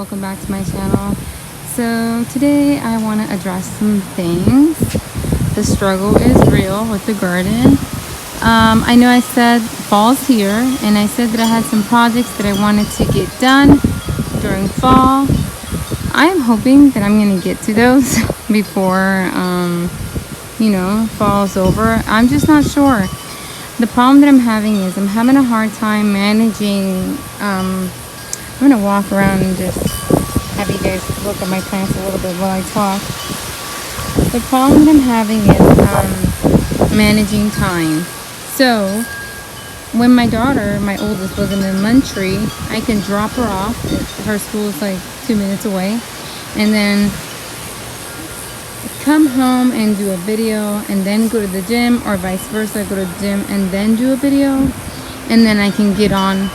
welcome back to my channel. So today I want to address some things. The struggle is real with the garden. I know I said fall's here, and I said that I had some projects that I wanted to get done during fall. I'm hoping that I'm going to get to those before fall's over. I'm just not sure. The problem that I'm having is I'm having a hard time managing. I'm going to walk around and just have you guys look at my plants a little bit while I talk. The problem that I'm having is managing time. So when my daughter, my oldest, was in elementary, I can drop her off. Her school is like 2 minutes away. And then come home and do a video and then go to the gym, or vice versa, go to the gym and then do a video, and then I can get on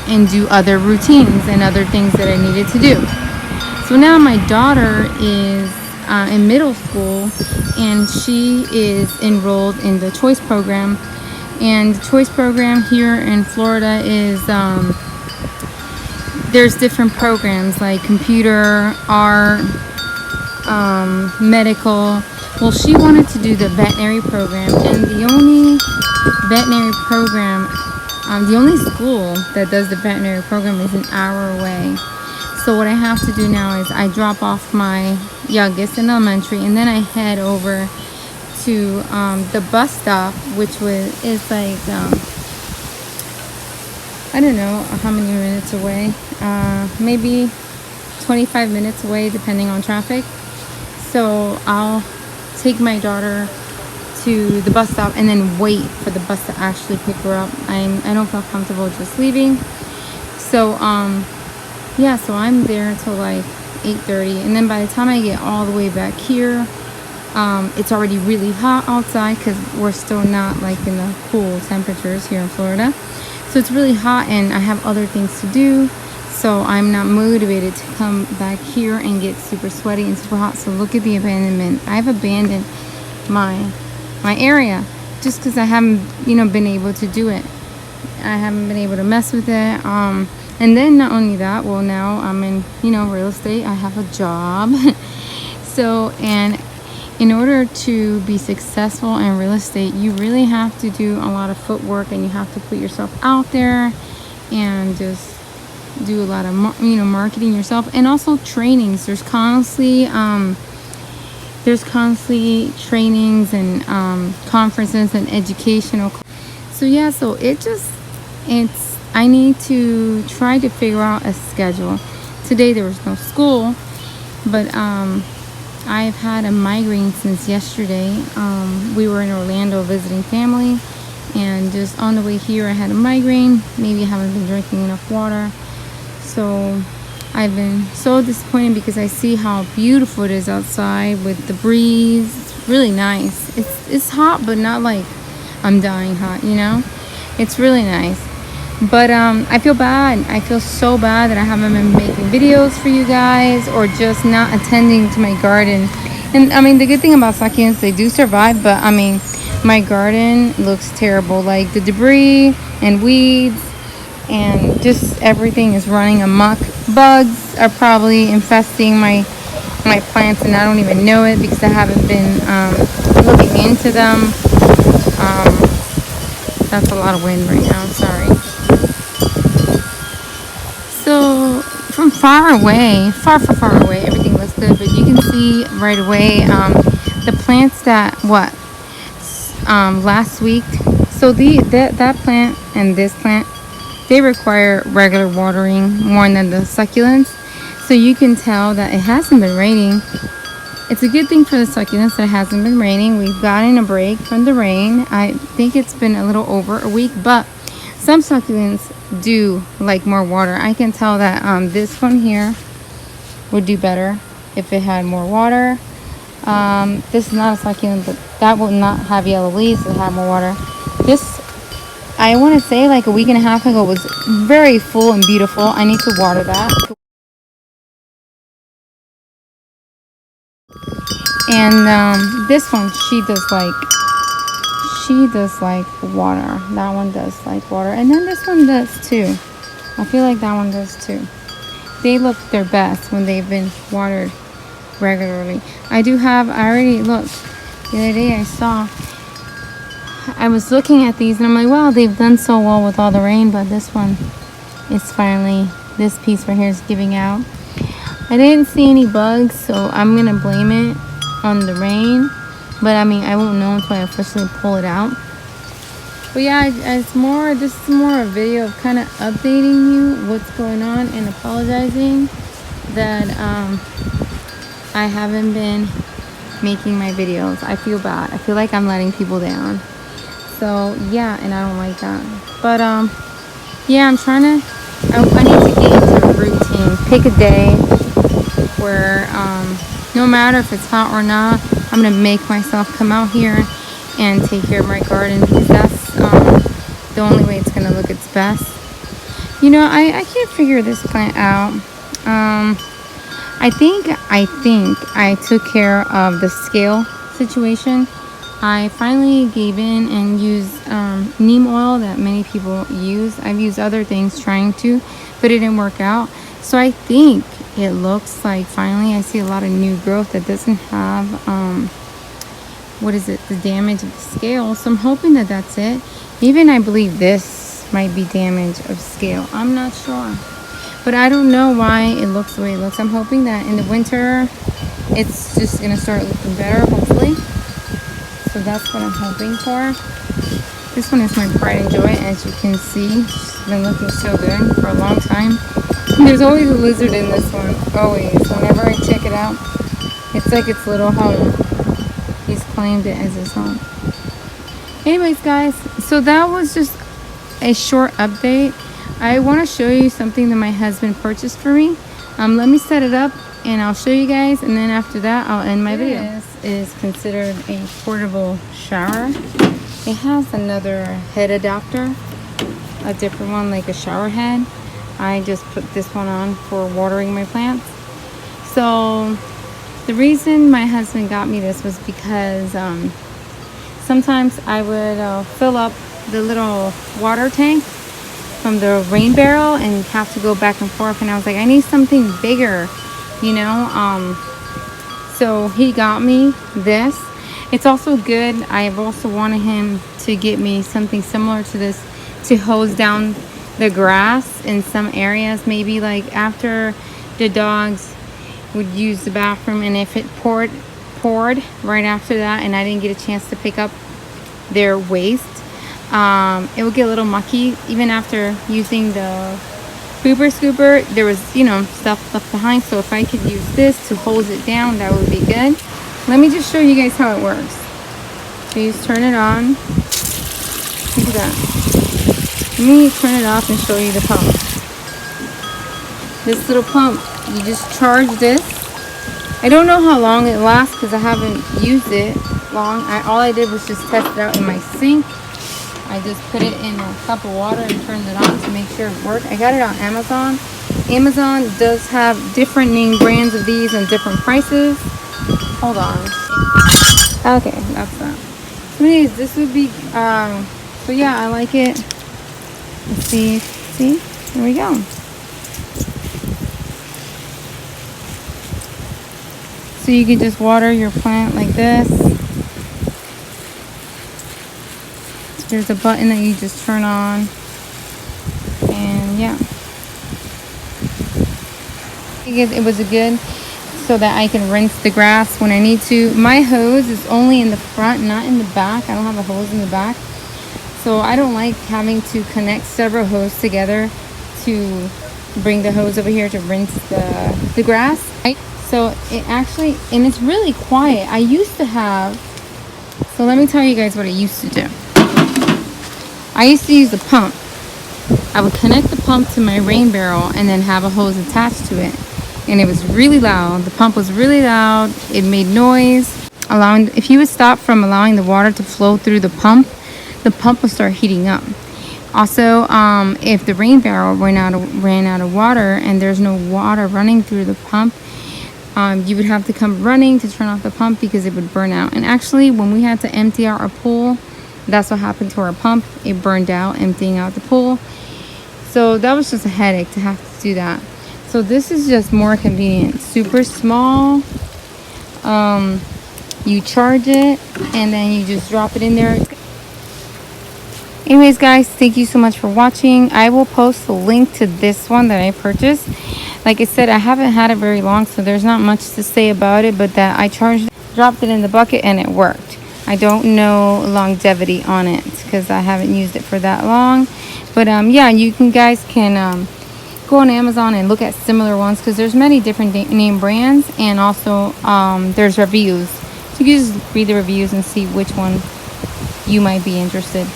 and do other routines and other things that I needed to do. So now my daughter is in middle school, and she is enrolled in the choice program. And the choice program here in Florida is there's different programs like computer, art, medical. Well, she wanted to do the veterinary program, and the only veterinary program, the only school that does the veterinary program is an hour away. So what I have to do now is I drop off my youngest in elementary, and then I head over to the bus stop, which is like I don't know how many minutes away, maybe 25 minutes away depending on traffic. So I'll take my daughter to the bus stop and then wait for the bus to actually pick her up. I don't feel comfortable just leaving. So so I'm there till like 8:30, and then by the time I get all the way back here, it's already really hot outside because we're still not like in the cool temperatures here in Florida. So it's really hot, and I have other things to do. So I'm not motivated to come back here and get super sweaty and super hot. So look at the abandonment. I've abandoned my area just because I haven't, been able to do it. I haven't been able to mess with it. And then not only that, well, now I'm in, real estate. I have a job. So, and in order to be successful in real estate, you really have to do a lot of footwork, and you have to put yourself out there and just do a lot of marketing yourself, and also trainings. There's constantly trainings and conferences and educational. So I need to try to figure out a schedule. Today there was no school, but I've had a migraine since yesterday. We were in Orlando visiting family, and just on the way here I had a migraine. Maybe I haven't been drinking enough water. So I've been so disappointed because I see how beautiful it is outside with the breeze. It's really nice. It's hot, but not like I'm dying hot, It's really nice. But I feel bad. I feel so bad that I haven't been making videos for you guys, or just not attending to my garden. And I mean, the good thing about succulents, they do survive, but I mean, my garden looks terrible. Like the debris and weeds and just everything is running amok. Bugs are probably infesting my plants, and I don't even know it because I haven't been looking into them. That's a lot of wind right now. Sorry. So from far away, far away, everything looks good, but you can see right away the plants that last week. So that plant and this plant, they require regular watering more than the succulents. So you can tell that it hasn't been raining. It's a good thing for the succulents that it hasn't been raining. We've gotten a break from the rain. I think it's been a little over a week, but some succulents do like more water. I can tell that this one here would do better if it had more water. This is not a succulent, but that will not have yellow leaves. It have more water. This, I want to say like a week and a half ago, was very full and beautiful. I need to water that. And this one, she does like water. That one does like water, and then this one does too. I feel like that one does too. they look their best when they've been watered regularly. I already looked. The other day I was looking at these and I'm like, wow, they've done so well with all the rain, but this one is finally, this piece right here is giving out. I didn't see any bugs, so I'm gonna blame it on the rain, but I mean, I won't know until I officially pull it out. But yeah, this is more a video of kind of updating you what's going on and apologizing that I haven't been making my videos. I feel bad. I feel like I'm letting people down. So yeah, and I don't like that. But yeah, I need to get into a routine. Pick a day where no matter if it's hot or not, I'm gonna make myself come out here and take care of my garden, because that's the only way it's gonna look its best. You know, I can't figure this plant out. I think I took care of the scale situation. I finally gave in and used neem oil that many people use. I've used other things trying to, but it didn't work out. So I think it looks like finally I see a lot of new growth that doesn't have the damage of the scale. So I'm hoping that that's it. Even I believe this might be damage of scale. I'm not sure, but I don't know why it looks the way it looks. I'm hoping that in the winter it's just gonna start looking better, hopefully. So that's what I'm hoping for. This one is my pride and joy, as you can see. It's been looking so good for a long time. There's always a lizard in this one, always. Whenever I check it out, it's like its little home. He's claimed it as his home. Anyways, guys, so that was just a short update. I want to show you something that my husband purchased for me. Let me set it up and I'll show you guys, and then after that I'll end my video. This is considered a portable shower. It has another head adapter, a different one like a shower head. I just put this one on for watering my plants. So the reason my husband got me this was because sometimes I would fill up the little water tank from the rain barrel and have to go back and forth, and I was like, I need something bigger, you know. So he got me this. It's also good. I've also wanted him to get me something similar to this to hose down the grass in some areas, maybe like after the dogs would use the bathroom, and if it poured right after that and I didn't get a chance to pick up their waste, it would get a little mucky. Even after using the pooper scooper, there was, you know, stuff left behind. So if I could use this to hose it down, that would be good. Let me just show you guys how it works. So you just turn it on. Look at that. Let me turn it off and show you the pump. This little pump, you just charge this. I don't know how long it lasts because I haven't used it long. All I did was just test it out in my sink. I just put it in a cup of water and turned it on to make sure it worked. I got it on Amazon. Amazon does have different name brands of these and different prices. Hold on. Okay, that's that. So anyways, this would be, so yeah, I like it. Let's see, here we go. So you can just water your plant like this. There's a button that you just turn on, and yeah, it was a good so that I can rinse the grass when I need to. My hose is only in the front, not in the back. I don't have a hose in the back, so I don't like having to connect several hoses together to bring the hose over here to rinse the grass. So it actually, and it's really quiet. I used to have, so let me tell you guys what I used to do. I used to use the pump. I would connect the pump to my rain barrel and then have a hose attached to it. And it was really loud. The pump was really loud. It made noise. If you would stop from allowing the water to flow through the pump would start heating up. Also, if the rain barrel ran out of water and there's no water running through the pump, you would have to come running to turn off the pump because it would burn out. And actually, when we had to empty out our pool, that's what happened to our pump. It burned out, emptying out the pool. So that was just a headache to have to do that. So this is just more convenient. Super small. You charge it and then you just drop it in there. Anyways, guys, thank you so much for watching. I will post the link to this one that I purchased. Like I said, I haven't had it very long, so there's not much to say about it, but that I charged it, dropped it in the bucket, and it worked. I don't know longevity on it because I haven't used it for that long. But yeah, you guys can go on Amazon and look at similar ones because there's many different name brands, and also there's reviews. So you can just read the reviews and see which one you might be interested.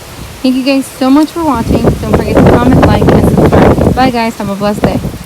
Thank you guys so much for watching. Don't forget to comment, like, and subscribe. Bye guys, have a blessed day.